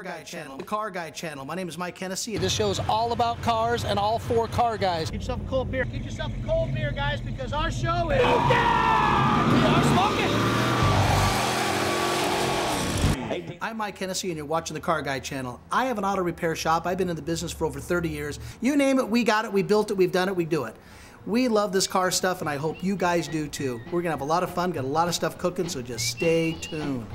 Car Guy channel. The Car Guy channel. My name is Mike Hennessy. This show is all about cars and all four car guys. Get yourself a cold beer. Get yourself a cold beer, guys, because our show is... We are smoking! I'm Mike Hennessy, and you're watching the Car Guy channel. I have an auto repair shop. I've been in the business for over 30 years. You name it, we got it, we built it, we've done it, we do it. We love this car stuff, and I hope you guys do too. We're gonna have a lot of fun, got a lot of stuff cooking, so just stay tuned.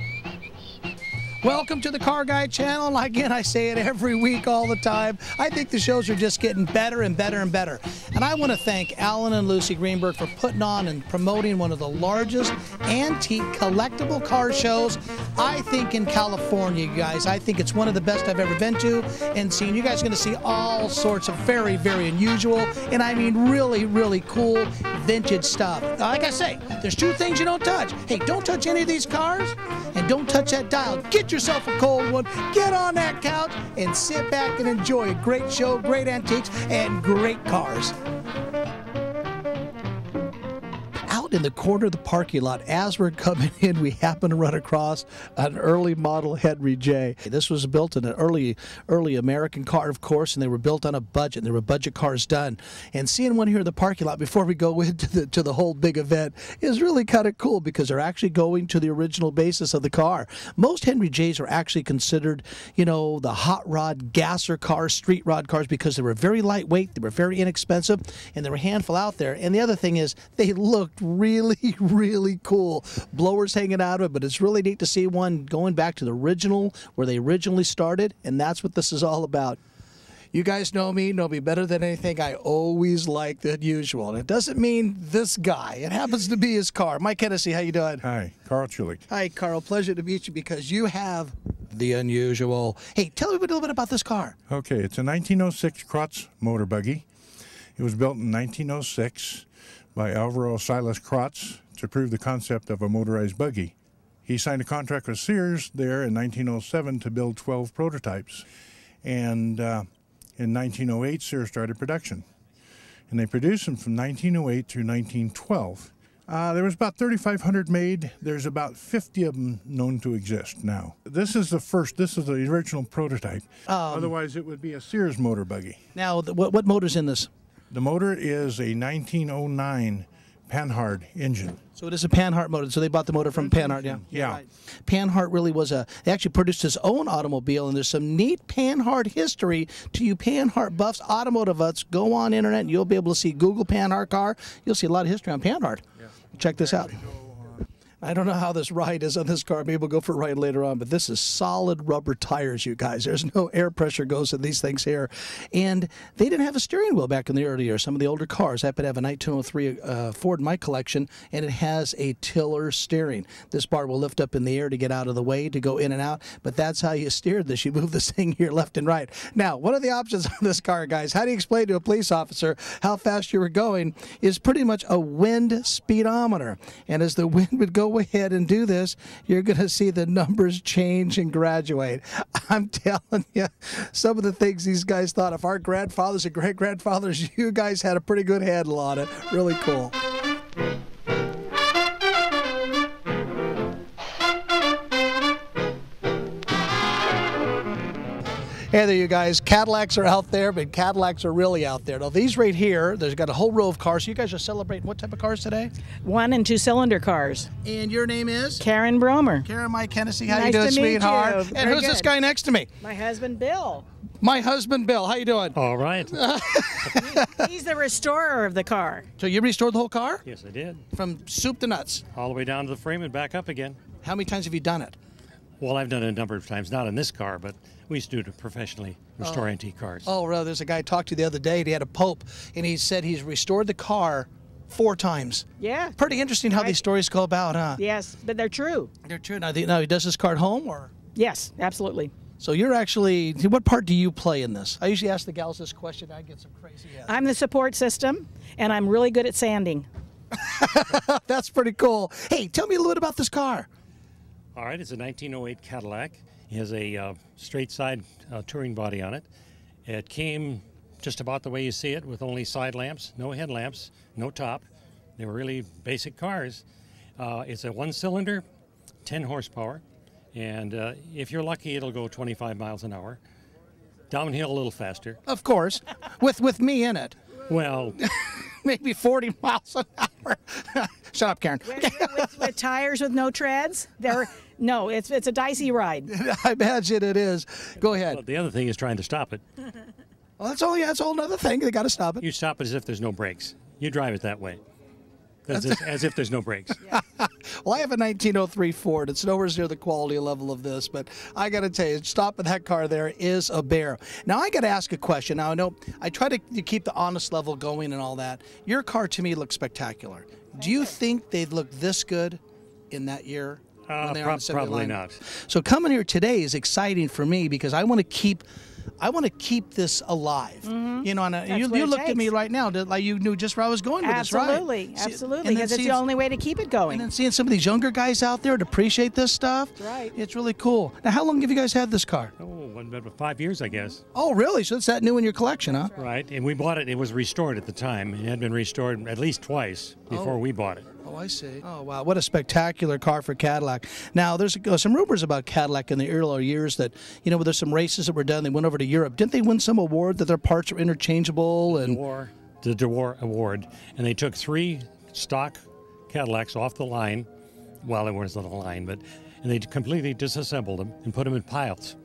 Welcome to the Car Guy channel. Again, I say it every week, all the time. I think the shows are just getting better and better and better. And I want to thank Alan and Lucy Greenberg for putting on and promoting one of the largest antique collectible car shows, I think, in California, you guys. I think it's one of the best I've ever been to and seen. You guys are going to see all sorts of very, very unusual, and I mean really, really cool vintage stuff. Like I say, there's two things you don't touch. Hey, don't touch any of these cars, and don't touch that dial. Get yourself a cold one, get on that couch, and sit back and enjoy a great show, great antiques, and great cars. Out in the corner of the parking lot, as we're coming in, we happen to run across an early model Henry J. This was built in an early American car, of course, and they were built on a budget, and there were budget cars done. And seeing one here in the parking lot before we go into the whole big event is really kind of cool, because they're actually going to the original basis of the car. Most Henry J's are actually considered, you know, the hot rod gasser cars, street rod cars, because they were very lightweight, they were very inexpensive, and there were a handful out there. And the other thing is, they looked really, really cool. Blowers hanging out of it, but it's really neat to see one going back to the original, where they originally started, and that's what this is all about. You guys know me better than anything. I always like the unusual, and it doesn't mean this guy. It happens to be his car. Mike Hennessy, how you doing? Hi, Carl Chulik. Hi, Carl. Pleasure to meet you, because you have the unusual. Hey, tell me a little bit about this car. Okay, it's a 1906 Krotz motor buggy. It was built in 1906 by Alvaro Silas Krotz to prove the concept of a motorized buggy. He signed a contract with Sears there in 1907 to build 12 prototypes. And in 1908, Sears started production. And they produced them from 1908 through 1912. There was about 3,500 made. There's about 50 of them known to exist now. This is the first, this is the original prototype. Otherwise, it would be a Sears motor buggy. Now, what motor's in this? The motor is a 1909 Panhard engine. So it is a Panhard motor. So they bought the motor from Panhard, yeah. Yeah. Right. Panhard really was they actually produced his own automobile, and there's some neat Panhard history to you Panhard buffs, automotive buffs. Go on internet and you'll be able to see Google Panhard car. You'll see a lot of history on Panhard. Yeah. Check this out. I don't know how this ride is on this car. Maybe we'll go for a ride later on, but this is solid rubber tires, you guys. There's no air pressure goes in these things here. And they didn't have a steering wheel back in the early years. Some of the older cars. I happen to have a 1903 Ford in my collection, and it has a tiller steering. This bar will lift up in the air to get out of the way, to go in and out, but that's how you steered this. You move this thing here left and right. Now, one of the options on this car, guys, how do you explain to a police officer how fast you were going, is pretty much a wind speedometer. And as the wind would go ahead and do this, you're going to see the numbers change and graduate. I'm telling you, some of the things these guys thought of, our grandfathers and great-grandfathers, you guys had a pretty good handle on it. Really cool. Hey there, you guys. Cadillacs are out there, but Cadillacs are really out there. Now, these right here, there's got a whole row of cars. You guys are celebrating what type of cars today? 1- and 2-cylinder cars. And your name is? Karen Bromer. Karen, Mike Hennessy. How Nice you doing, to meet sweetheart? you. And Very who's this good. guy next to me? My husband, Bill. My husband, Bill. How you doing? All right. He's the restorer of the car. So you restored the whole car? Yes, I did. From soup to nuts. All the way down to the frame and back up again. How many times have you done it? Well, I've done it a number of times, not in this car, but we used to do it professionally, restore antique cars. Oh, well, there's a guy I talked to the other day, and he had a Pope, and he said he's restored the car 4 times. Yeah. Pretty interesting how these stories go about, huh? Yes, but they're true. They're true. Now, he does this car at home, or? Yes, absolutely. So you're actually, what part do you play in this? I usually ask the gals this question. I get some crazy answers. I'm the support system, and I'm really good at sanding. That's pretty cool. Hey, tell me a little bit about this car. All right, it's a 1908 Cadillac. It has a straight side touring body on it. It came just about the way you see it, with only side lamps, no headlamps, no top. They were really basic cars. It's a 1-cylinder, 10 horsepower. And if you're lucky, it'll go 25 miles an hour. Downhill a little faster. Of course, with me in it. Well, Maybe 40 miles an hour. Shut up, Karen. With tires with no treads, no, it's a dicey ride. I imagine it is. Go ahead. well, the other thing is trying to stop it. Well, that's a whole other thing. They got to stop it. You stop it as if there's no brakes. You drive it that way. As if there's no brakes. Well, I have a 1903 Ford. It's nowhere near the quality level of this, but I got to tell you, stopping that car there is a bear. Now, I got to ask a question. Now, I know I try to keep the honest level going and all that. Your car, to me, looks spectacular. Do you think they'd look this good in that year? When they're on the assembly Probably line? not. So coming here today is exciting for me because I want to keep this alive. You know, and you what it looked at me takes. right now, like you knew just where I was going with this, right? Absolutely, See- absolutely, and then because it's seeing- the only way to keep it going. And then seeing some of these younger guys out there to appreciate this stuff, right. It's really cool. Now, how long have you guys had this car? About 5 years, I guess. Oh, really? So it's that new in your collection, huh? Right. And we bought it. It was restored at the time. It had been restored at least twice before we bought it. Oh, I see. Oh, wow. What a spectacular car for Cadillac. Now, there's some rumors about Cadillac in the earlier years that, you know, there's some races that were done. They went over to Europe. Didn't they win some award that their parts are interchangeable? And The DeWar Award. And they took 3 stock Cadillacs off the line. Well, it wasn't a line, but and they completely disassembled them and put them in piles.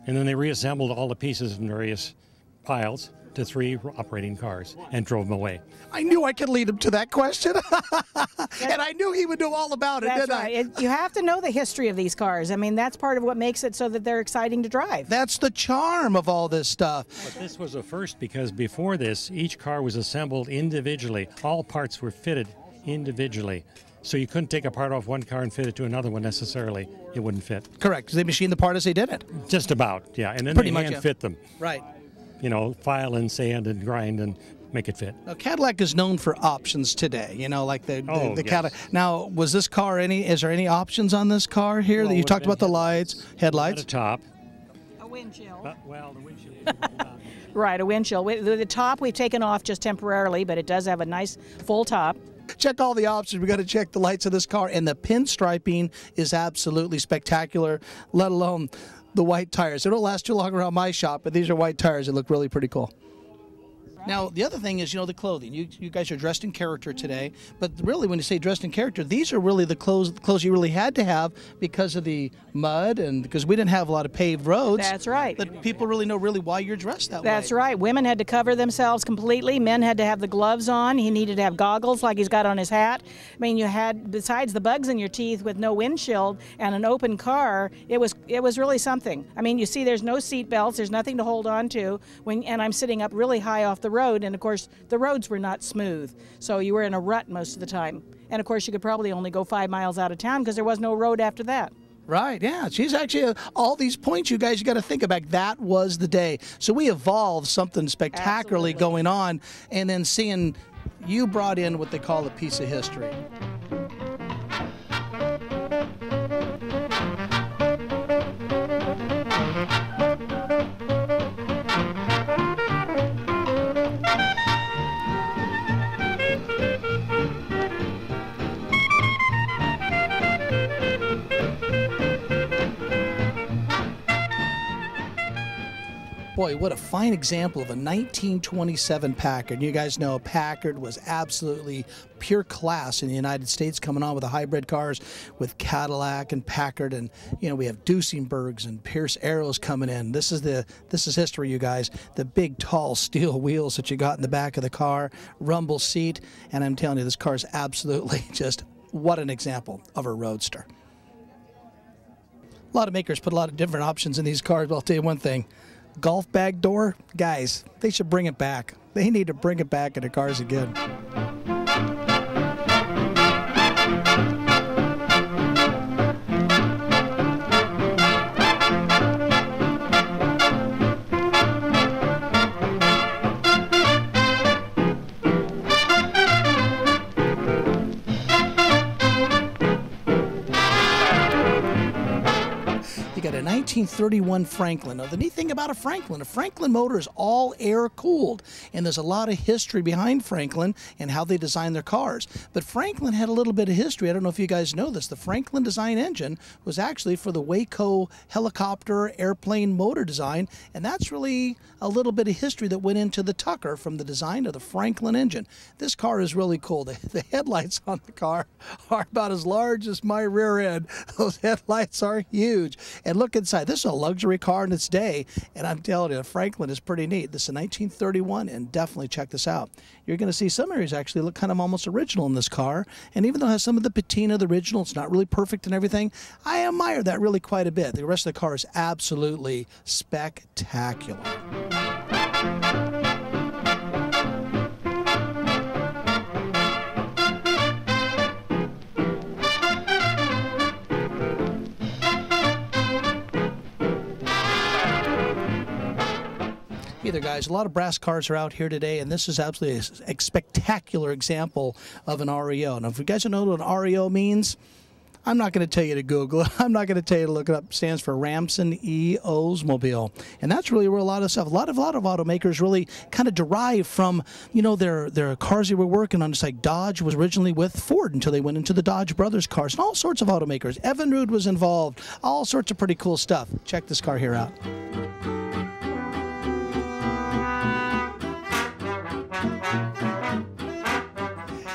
And then they reassembled all the pieces in various piles to 3 operating cars and drove them away. I knew I could lead him to that question. And I knew he would know all about it, That's didn't right. I? You have to know the history of these cars. I mean, that's part of what makes it so that they're exciting to drive. That's the charm of all this stuff. But this was a first because before this, each car was assembled individually. All parts were fitted individually. So you couldn't take a part off one car and fit it to another one necessarily. It wouldn't fit. Correct, because they machined the part as they did it. Just about, yeah. And then Pretty they much, hand yeah. fit them. Right. You know, file and sand and grind and make it fit. Now, Cadillac is known for options today, you know, like the yes. Cadillac. Now, was this car is there any options on this car here Well, that you it talked would've about been the lights, At headlights? the top. A windshield. Well, the windshield. Right, a windshield. The top we've taken off just temporarily, but it does have a nice full top. Check all the options. We got to check the lights of this car, and the pinstriping is absolutely spectacular, let alone the white tires. They don't last too long around my shop, but these are white tires that look really pretty cool. Now, the other thing is, you know, the clothing. You guys are dressed in character today, but really when you say dressed in character, these are really the clothes you really had to have because of the mud and because we didn't have a lot of paved roads. That's right. That people really know really why you're dressed that way. That's right. Women had to cover themselves completely. Men had to have the gloves on. He needed to have goggles like he's got on his hat. I mean, you had, besides the bugs in your teeth with no windshield and an open car, it was really something. I mean, you see there's no seat belts. There's nothing to hold on to. And I'm sitting up really high off the road, and of course the roads were not smooth, so you were in a rut most of the time. And of course you could probably only go 5 miles out of town because there was no road after that. Right, yeah. She's actually, all these points you guys got to think about, that was the day. So we evolved something spectacularly Absolutely. going on, and then seeing you brought in what they call a piece of history. Boy, what a fine example of a 1927 Packard. You guys know Packard was absolutely pure class in the United States, coming on with the hybrid cars with Cadillac and Packard, and you know we have Duesenbergs and Pierce Arrows coming in. This is history, you guys. The big tall steel wheels that you got in the back of the car, rumble seat, and I'm telling you, this car is absolutely just what an example of a roadster. A lot of makers put a lot of different options in these cars, but I'll tell you one thing. Golf bag door, guys, they should bring it back. They need to bring it back in the cars again. You got a 1931 Franklin. Now, the neat thing about a Franklin motor is all air cooled, and there's a lot of history behind Franklin and how they designed their cars. But Franklin had a little bit of history. I don't know if you guys know this. The Franklin design engine was actually for the Waco helicopter airplane motor design, and that's really a little bit of history that went into the Tucker from the design of the Franklin engine. This car is really cool. The headlights on the car are about as large as my rear end. Those headlights are huge. And look inside. This is a luxury car in its day, and I'm telling you, Franklin is pretty neat. This is a 1931, and definitely check this out. You're going to see some areas actually look kind of almost original in this car, and even though it has some of the patina, the original, it's not really perfect and everything, I admire that really quite a bit. The rest of the car is absolutely spectacular. Hey there, guys. A lot of brass cars are out here today, and this is absolutely a spectacular example of an REO. Now, if you guys don't know what an REO means, I'm not going to tell you to Google it. I'm not going to tell you to look it up. It stands for Ramson E. Oldsmobile. And that's really where a lot of stuff, a lot of automakers really kind of derive from, you know, their cars they were working on. It's like Dodge was originally with Ford until they went into the Dodge Brothers cars, and all sorts of automakers. Evinrude was involved. All sorts of pretty cool stuff. Check this car here out.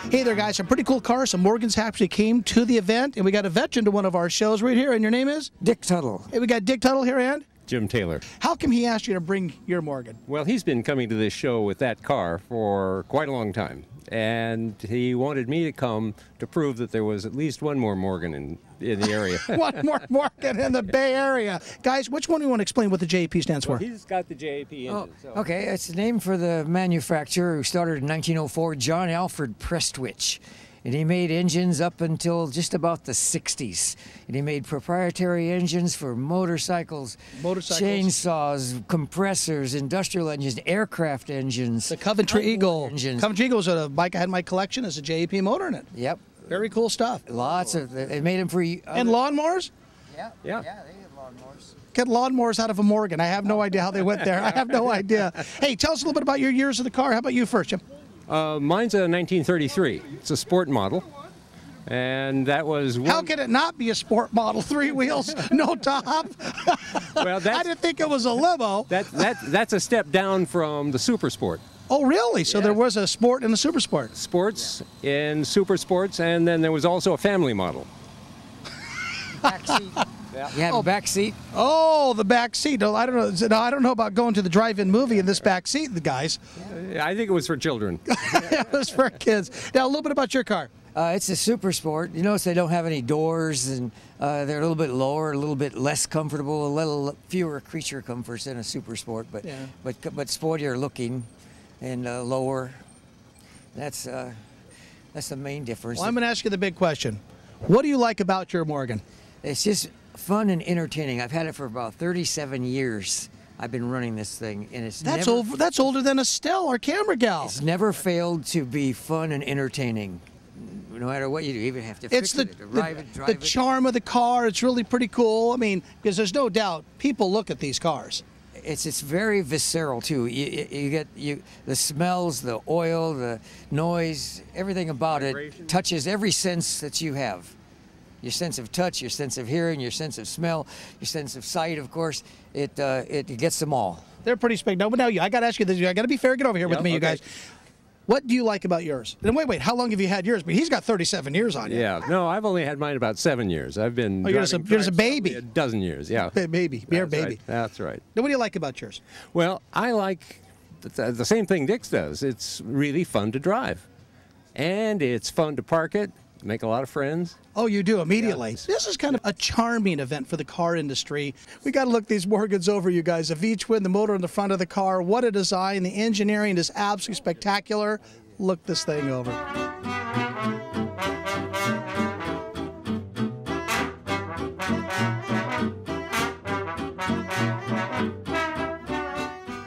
Hey there, guys. Some pretty cool cars. Some Morgans actually came to the event, and we got a veteran to one of our shows right here. And your name is? Dick Tuttle. Hey, we got Dick Tuttle here, and? Jim Taylor. How come he asked you to bring your Morgan? Well, he's been coming to this show with that car for quite a long time, and he wanted me to come to prove that there was at least one more Morgan in the area. One more Morgan in the Bay Area. Guys, which one do you want to explain what the JAP stands for? Well, he's got the JAP engine. So. Okay, it's the name for the manufacturer who started in 1904, John Alfred Prestwich. And he made engines up until just about the 60s. And he made proprietary engines for motorcycles, chainsaws, compressors, industrial engines, aircraft engines. The Coventry Eagle. Engines. Coventry Eagle is a bike I had in my collection. It's a JAP motor in it. Yep. Very cool stuff. Lots of, they made them for... And lawnmowers? Yeah, they did lawnmowers. Get lawnmowers out of a Morgan. I have no idea how they went there. I have no idea. Hey, tell us a little bit about your years of the car. How about you first, Jim? Mine's a 1933. It's a sport model, and that was... How can it not be a sport model? 3 wheels, no top? Well, I didn't think it was a limo. That's a step down from the Super Sport. Oh, really? So Yeah. there was a sport and a super sport. Sports and Super Sports, and then there was also a family model. Back seat. You have a back seat. Oh, the back seat. No, I don't know. No, I don't know about going to the drive-in movie in this back seat, the guys. I think it was for children. It was for kids. Now, a little bit about your car. It's a Super Sport. You notice they don't have any doors, and they're a little bit lower, a little bit less comfortable, a little fewer creature comforts than a Super Sport, but Yeah. but sportier looking and lower. That's the main difference. Well, I'm going to ask you the big question. What do you like about your Morgan? It's just fun and entertaining. I've had it for about 37 years. I've been running this thing, and That's older than Estelle, our camera gal. It's never failed to be fun and entertaining. No matter what you do, you even have to It's fix it, drive the it. charm of the car. It's really pretty cool. I mean, because there's no doubt people look at these cars. It's very visceral too. You get the smells, the oil, the noise, everything about it touches every sense that you have. Your sense of touch, your sense of hearing, your sense of smell, your sense of sight. Of course, it gets them all. They're pretty spectacular. But now I got to ask you this. I got to be fair. Get over here with me, you guys. What do you like about yours? And wait. How long have you had yours? But he's got 37 years on you. Yeah. No, I've only had mine about 7 years. I've been. Oh, you're just a baby. A dozen years. Yeah. Baby. You're a baby. Right. That's right. Now, what do you like about yours? Well, I like the same thing Dick's does. It's really fun to drive, and it's fun to park it, make a lot of friends. Oh, you do immediately. Yeah. This is kind of a charming event for the car industry. We got to look these Morgans over, you guys. The V-twin, the motor in the front of the car. What a design. The engineering is absolutely spectacular. Look this thing over.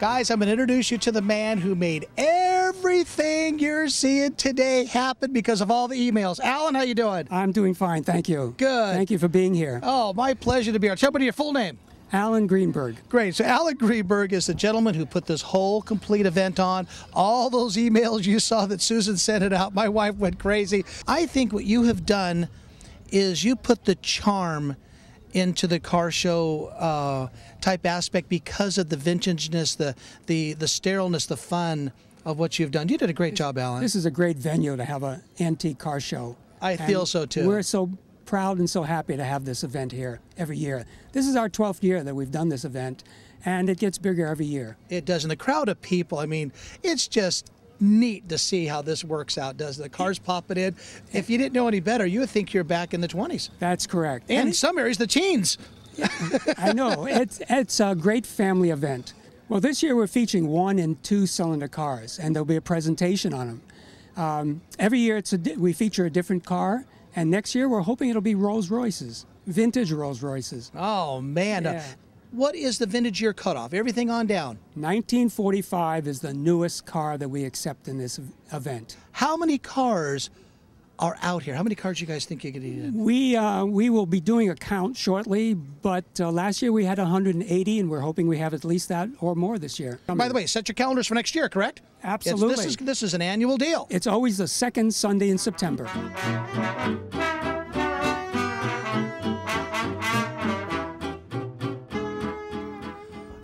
Guys, I'm going to introduce you to the man who made everything you're seeing today happen because of all the emails. Alan, how you doing? I'm doing fine, thank you. Good. Thank you for being here. Oh, my pleasure to be here. Tell me your full name. Alan Greenberg. Great. So Alec Greenberg is the gentleman who put this whole complete event on. All those emails you saw that Susan sent it out, my wife went crazy. I think what you have done is you put the charm into the car show type aspect because of the vintageness, the sterileness, the fun of what you've done. You did a great job, Alan. This is a great venue to have an antique car show. I feel so too. We're so proud and so happy to have this event here every year. This is our 12th year that we've done this event, and it gets bigger every year. It does. And the crowd of people, I mean, it's just neat to see how this works out, doesn't it? The cars popping in. If you didn't know any better, you would think you're back in the 20s. That's correct. And in some areas, the teens. I know. It's a great family event. Well, this year we're featuring 1- and 2-cylinder cars, and there'll be a presentation on them. Every year we feature a different car, and next year we're hoping it'll be Rolls Royces, vintage Rolls Royces. Oh, man. Yeah. What is the vintage year cutoff? Everything on down. 1945 is the newest car that we accept in this event. How many cars are out here? How many cars do you guys think you could eat in? We will be doing a count shortly, but last year we had 180, and we're hoping we have at least that or more this year. By the way, set your calendars for next year, correct? Absolutely. This is an annual deal. It's always the second Sunday in September.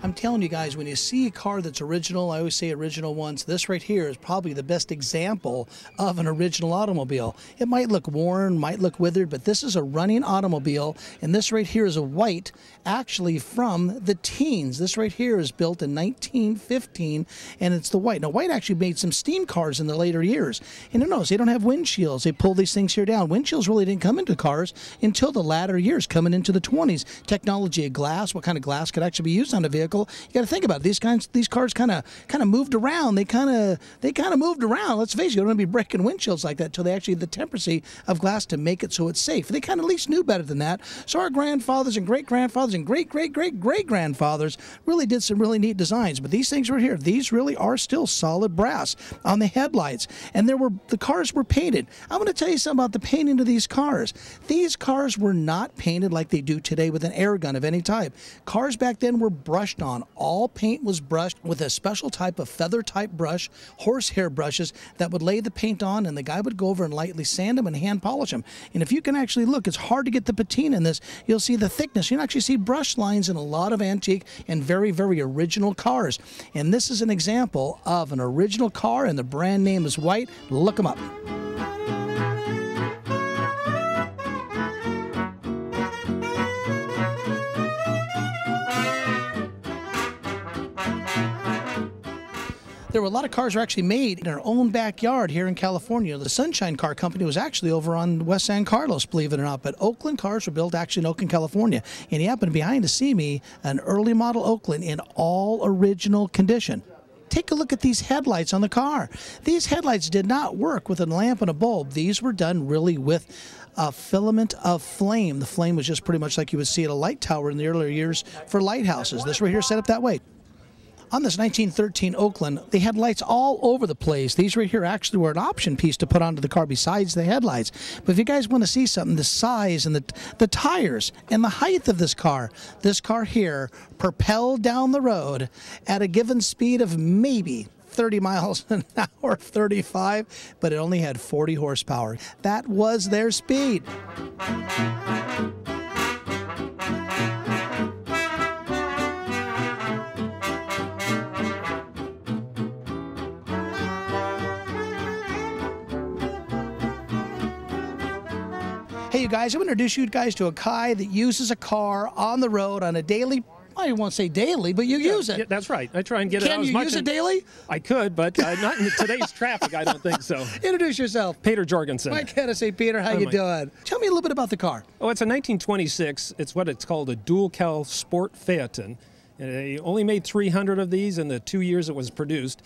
I'm telling you guys, when you see a car that's original, I always say original once, this right here is probably the best example of an original automobile. It might look worn, might look withered, but this is a running automobile, and this right here is a white, actually from the teens. This right here is built in 1915, and it's the white. Now, White actually made some steam cars in the later years, and notice they don't have windshields. They pull these things here down. Windshields really didn't come into cars until the latter years, coming into the 20s. Technology of glass, what kind of glass could actually be used on a vehicle? You got to think about it. These cars kind of moved around. They kind of moved around. Let's face it, you don't want to be breaking windshields like that until they actually had the temperancy of glass to make it so it's safe. They kind of at least knew better than that. So our grandfathers and great-grandfathers and great-great-great-great-grandfathers really did some really neat designs. But these things right here, these really are still solid brass on the headlights. And the cars were painted. I'm going to tell you something about the painting of these cars. These cars were not painted like they do today with an air gun of any type. Cars back then were brushed on. All paint was brushed with a special type of feather type brush, horsehair brushes that would lay the paint on, and the guy would go over and lightly sand them and hand polish them. And if you can actually look, it's hard to get the patina in this. You'll see the thickness. You can actually see brush lines in a lot of antique and very, very original cars. And this is an example of an original car, and the brand name is White. Look them up. There were a lot of cars were actually made in our own backyard here in California. The Sunshine Car Company was actually over on West San Carlos, believe it or not. But Oakland cars were built actually in Oakland, California. And he happened behind to see me an early model Oakland in all original condition. Take a look at these headlights on the car. These headlights did not work with a lamp and a bulb. These were done really with a filament of flame. The flame was just pretty much like you would see at a light tower in the earlier years for lighthouses. This right here set up that way. On this 1913 Oakland, they had lights all over the place. These right here actually were an option piece to put onto the car besides the headlights. But if you guys want to see something, the size and the tires and the height of this car here propelled down the road at a given speed of maybe 30 miles an hour, 35, but it only had 40 horsepower. That was their speed. Hey, you guys, I'm going to introduce you guys to a guy that uses a car on the road on a daily, I won't say daily, but you use it. Yeah, that's right. I try and get it out Can as you much use as it daily? I could, but not in today's traffic, I don't think so. Introduce yourself. Peter Jorgensen. Mike Hennessy. Peter, how you doing? Tell me a little bit about the car. Oh, it's a 1926. It's what it's called a dual-cowl sport phaeton. They only made 300 of these in the 2 years it was produced.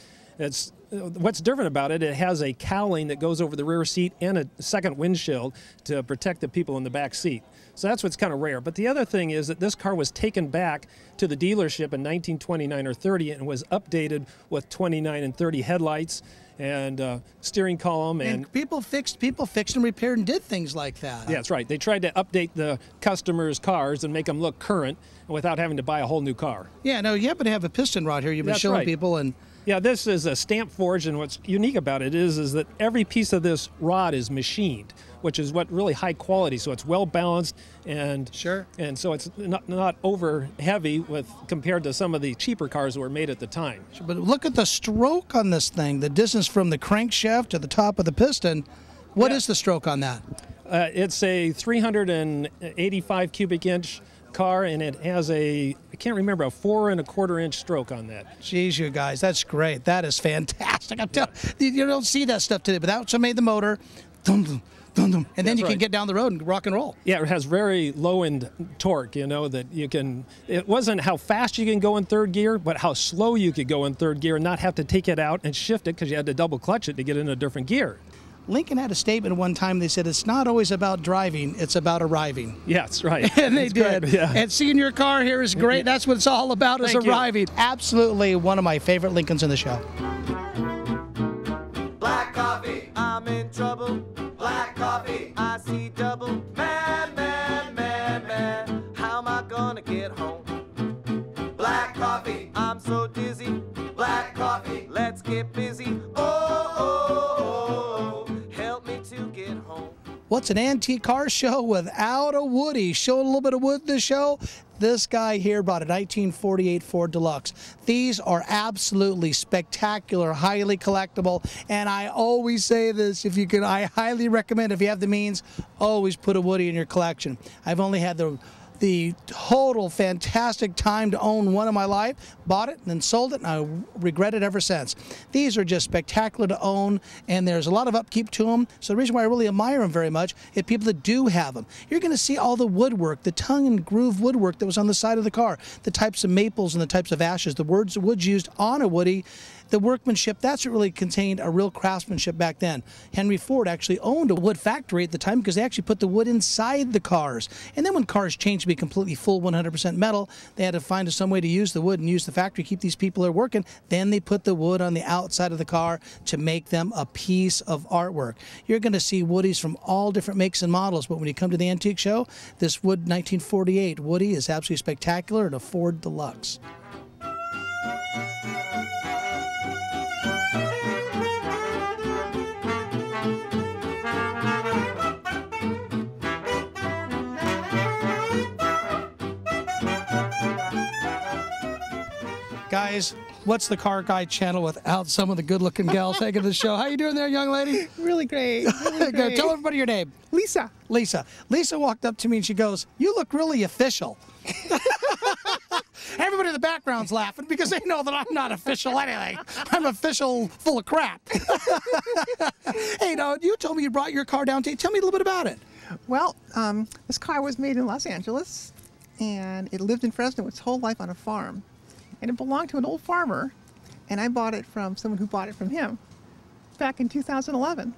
What's different about it, it has a cowling that goes over the rear seat and a second windshield to protect the people in the back seat. So that's what's kind of rare. But the other thing is that this car was taken back to the dealership in 1929 or 30 and was updated with 29 and 30 headlights and steering column. And people fixed and repaired and did things like that. Yeah, that's right. They tried to update the customers' cars and make them look current without having to buy a whole new car. Yeah, no, you happen to have a piston rod here. You've been That's showing right. people, and yeah, this is a stamp forged, and what's unique about it is that every piece of this rod is machined, which is what really high quality. So it's well balanced, and Sure. and so it's not over heavy with compared to some of the cheaper cars that were made at the time. but look at the stroke on this thing. The distance from the crankshaft to the top of the piston. What is the stroke on that? It's a 385 cubic inch car, and it has I can't remember, a 4 1/4 inch stroke on that. Jeez, you guys, that's great. That is fantastic. I'm telling you, don't see that stuff today. But that's what made the motor. Dum, dum, dum, dum. And then you can right. get down the road and rock and roll. Yeah, it has very low end torque, you know, that you can, it wasn't how fast you can go in third gear, but how slow you could go in third gear and not have to take it out and shift it because you had to double clutch it to get in a different gear. Lincoln had a statement one time. They said, it's not always about driving, it's about arriving. Yeah, that's right. And they That's did. correct, yeah. And seeing your car here is great. That's what it's all about, is Thank you. arriving. Absolutely one of my favorite Lincolns in the show. Black coffee, I'm in trouble. Black coffee, I see double. Man, man, man, man, how am I gonna get home? Black coffee, I'm so dizzy. Black coffee, let's get busy. Oh, oh, oh, help me to get home. What's an antique car show without a Woody? Showing a little bit of wood in the show. This guy here brought a 1948 Ford Deluxe. These are absolutely spectacular, highly collectible, and I always say this, if you can, I highly recommend, if you have the means, always put a Woody in your collection. I've only had the total fantastic time to own one in my life, bought it and then sold it, and I regret it ever since. These are just spectacular to own, and there's a lot of upkeep to them. So the reason why I really admire them very much is people that do have them. You're going to see all the woodwork, the tongue and groove woodwork that was on the side of the car, the types of maples and the types of ashes, the woods used on a Woody, the workmanship. That's what really contained a real craftsmanship back then. Henry Ford actually owned a wood factory at the time because they actually put the wood inside the cars. And then when cars changed to be completely full 100% metal, they had to find some way to use the wood and use the factory, keep these people there working. Then they put the wood on the outside of the car to make them a piece of artwork. You're going to see Woodies from all different makes and models, but when you come to the antique show, this wood 1948 Woody is absolutely spectacular and a Ford Deluxe. Guys, what's the Car Guy channel without some of the good-looking gals taking the show? How you doing there, young lady? Really great. Really great. Tell everybody your name. Lisa. Lisa. Lisa walked up to me and she goes, "You look really official." Everybody in the background's laughing because they know that I'm not official anything. I'm official full of crap. Hey, now, you told me you brought your car down. Tell me a little bit about it. Well, this car was made in Los Angeles, and it lived in Fresno its whole life on a farm. And it belonged to an old farmer, and I bought it from someone who bought it from him back in 2011.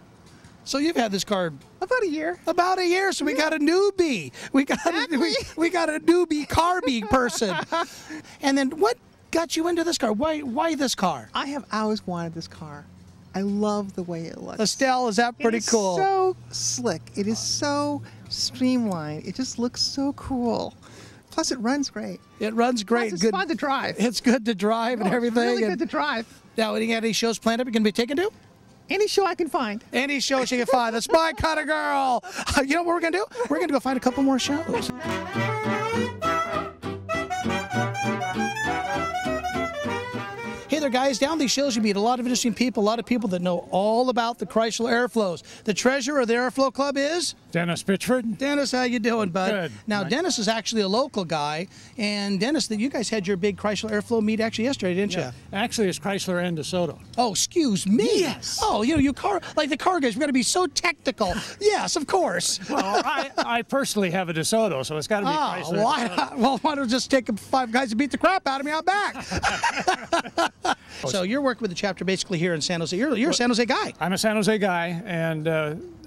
So you've had this car about a year. About a year. So we got a newbie. We got we got a newbie car-bee person. And then what got you into this car? Why this car? I have always wanted this car. I love the way it looks. Estelle, is that pretty cool? It's so slick. It is so streamlined. It just looks so cool. Plus, it runs great. It runs great. Plus, it's fun to drive. It's good to drive and everything. It's really good to drive. Now, you got any shows planned up you're going to be taken to? Any show I can find. Any show she can find. That's my kind of girl. You know what we're going to do? We're going to go find a couple more shows. Hey there, guys. Down these shows, you meet a lot of interesting people, a lot of people that know all about the Chrysler Airflows. The treasurer of the Airflow Club is? Dennis Pitchford. Dennis, how you doing, bud? Good. Now, Nice. Dennis is actually a local guy. And Dennis, you guys had your big Chrysler Airflow meet actually yesterday, didn't you? Actually, it's Chrysler and DeSoto. Oh, excuse me. Yes. Oh, you car, like the car guys, we've got to be so technical. Yes, of course. Well, I personally have a DeSoto, so it's got to be Chrysler. Why don't just take 5 guys to beat the crap out of me out back? So you're working with the chapter basically here in San Jose. You're a San Jose guy. I'm a San Jose guy, and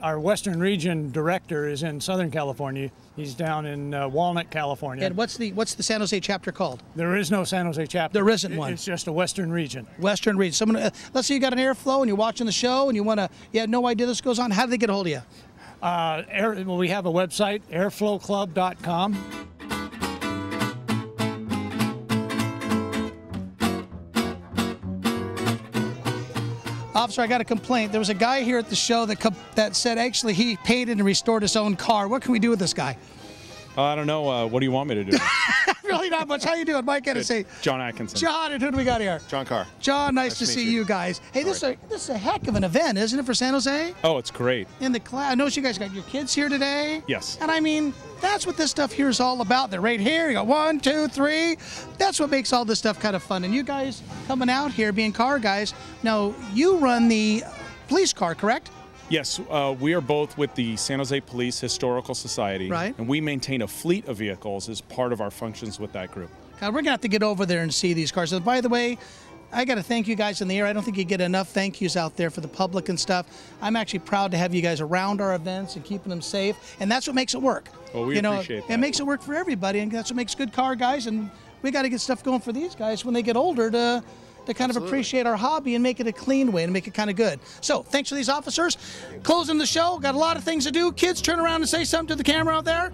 our Western Region director is in Southern California. He's down in Walnut, California. And what's the San Jose chapter called? There is no San Jose chapter. There isn't one. It's just a Western Region. Western Region. Someone, let's say you got an Airflow and you're watching the show and you have no idea this goes on. How do they get a hold of you? Well, we have a website, airflowclub.com. Officer, I got a complaint. There was a guy here at the show that said actually he painted and restored his own car. What can we do with this guy? I don't know. What do you want me to do? Really not much. How you doing, Mike? Gotta say, John Atkinson. John, and who do we got here? John Carr. John, nice to see you guys. Hey, this is a heck of an event, isn't it, for San Jose? Oh, it's great. In the class, I notice you guys got your kids here today. Yes. And I mean, that's what this stuff here is all about. They're right here. You got 1, 2, 3. That's what makes all this stuff kind of fun. And you guys coming out here being car guys. Now, you run the police car, correct? Yes, we are both with the San Jose Police Historical Society. Right. And we maintain a fleet of vehicles as part of our functions with that group. We're going to have to get over there and see these cars. And by the way, I got to thank you guys in the air. I don't think you get enough thank yous out there for the public and stuff. I'm actually proud to have you guys around our events and keeping them safe. And that's what makes it work. Well, we appreciate that. It makes it work for everybody. And that's what makes good car guys. And we got to get stuff going for these guys when they get older to kind of appreciate our hobby and make it a clean way and make it kind of good. So thanks for these officers. Closing the show. Got a lot of things to do. Kids, turn around and say something to the camera out there.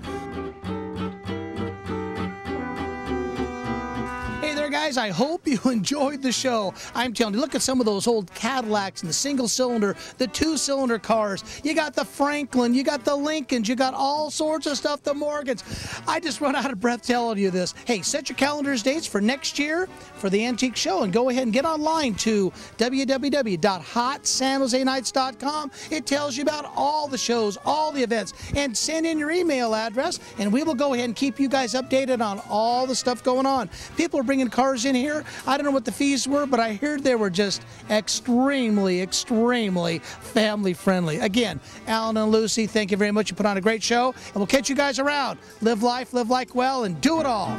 Hey there, guys. I hope you enjoyed the show. I'm telling you, look at some of those old Cadillacs and the single-cylinder, the two-cylinder cars. You got the Franklin, you got the Lincolns, you got all sorts of stuff, the Morgans. I just run out of breath telling you this. Hey, set your calendars dates for next year for the Antique Show and go ahead and get online to www.hotsanjosenights.com. It tells you about all the shows, all the events, and send in your email address, and we will go ahead and keep you guys updated on all the stuff going on. People are bringing cars in here. I don't know what the fees were, but I heard they were just extremely, extremely family friendly. Again, Alan and Lucy, thank you very much. You put on a great show, and we'll catch you guys around. Live life, live like well, and do it all.